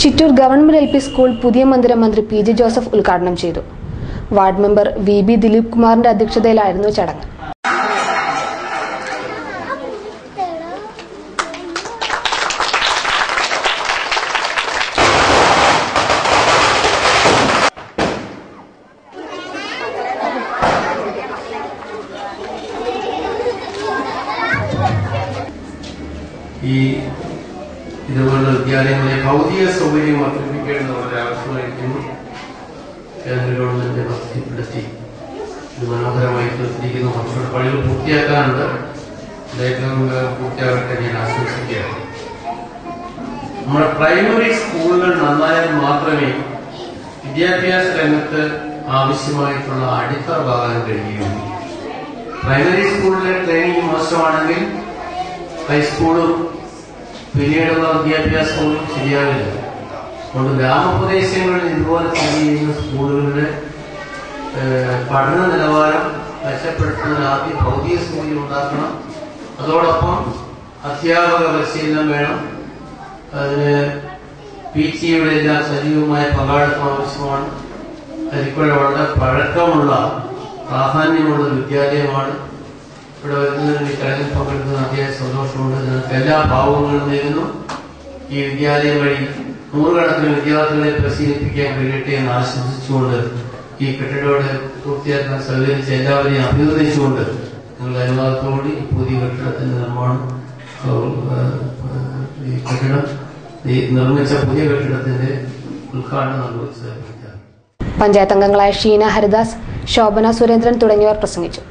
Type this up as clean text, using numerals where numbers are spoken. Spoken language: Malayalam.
Chittur government LP. സ്കൂൾ പുതിയ മന്ദിരം മന്ത്രി പി.ജെ. ജോസഫ് ഉദ്ഘാടനം ചെയ്തു. Ward member വി.ബി. ദിലീപ് കുമാറിന്റെ അധ്യക്ഷതയിലായിരുന്നു ചടങ്ങ്. ഇതുപോലുള്ള വിദ്യാലയങ്ങളെ ഭൗതിക സൗകര്യം വർദ്ധിപ്പിക്കേണ്ട വളരെ ആവശ്യമായിരിക്കുന്നു. കേന്ദ്ര ഗവൺമെന്റ് പദ്ധതിപ്പെടുത്തി ഇത് മനോഹരമായി തീർത്തിരിക്കുന്ന കുറച്ചുകൂടെ പണികൾ പൂർത്തിയാക്കാനുണ്ട്. ഏറ്റവും പൂർത്തിയാകട്ടെ ഞാൻ ആശംസിക്കുകയാണ്. നമ്മുടെ പ്രൈമറി സ്കൂളുകൾ നന്നായാൽ മാത്രമേ വിദ്യാഭ്യാസ രംഗത്ത് ആവശ്യമായിട്ടുള്ള അടിത്തറ പാകാൻ കഴിയുകയുള്ളൂ. പ്രൈമറി സ്കൂളിലെ ട്രെയിനിങ് മോശമാണെങ്കിൽ ഹൈസ്കൂളും പിന്നീടുള്ള വിദ്യാഭ്യാസവും ശരിയാവില്ല. അതുകൊണ്ട് ഗ്രാമപ്രദേശങ്ങളിൽ ഇതുപോലെ സ്ഥിതി ചെയ്യുന്ന സ്കൂളുകളുടെ പഠന നിലവാരം മെച്ചപ്പെടുത്തുന്നതിന് ആദ്യം ഭൗതിക സൗകര്യം ഉണ്ടാക്കണം. അതോടൊപ്പം അധ്യാപക പരിശീലനം വേണം. അതിന് PTA-യുടെ എല്ലാം സജീവമായ പങ്കാളിത്തം ആവശ്യമാണ്. അരിക്കുഴ വളരെ പഴക്കമുള്ള പ്രാധാന്യമുള്ള വിദ്യാലയമാണ്. ഇവിടെ വരുന്നതിന് ചടങ്ങിൽ പങ്കെടുക്കുന്ന അത്യാവശ്യം സന്തോഷമുണ്ട്. നിങ്ങൾക്ക് എല്ലാ ഭാവങ്ങളും നേരുന്നു. ഈ വിദ്യാലയം വഴി നൂറുകണക്കിന് വിദ്യാർത്ഥികളെ പരിശീലിപ്പിക്കാൻ കഴിയട്ടെ എന്ന് ആശംസിച്ചുകൊണ്ട് ഈ കെട്ടിടോടെ പൂർത്തിയാക്കാൻ സഹകരിച്ച എല്ലാവരെയും അഭിനന്ദിച്ചുകൊണ്ട് നിങ്ങളുടെ അനുവാദത്തോടെ ഈ പുതിയ കെട്ടിടത്തിന്റെ നിർമ്മാണം ഈ കെട്ടിടം നിർമ്മിച്ച പുതിയ കെട്ടിടത്തിന്റെ ഉദ്ഘാടനം നിർവഹിച്ചത്. പഞ്ചായത്ത് അംഗങ്ങളായ ഷീന ഹരിദാസ്, ശോഭന സുരേന്ദ്രൻ തുടങ്ങിയവർ പ്രസംഗിച്ചു.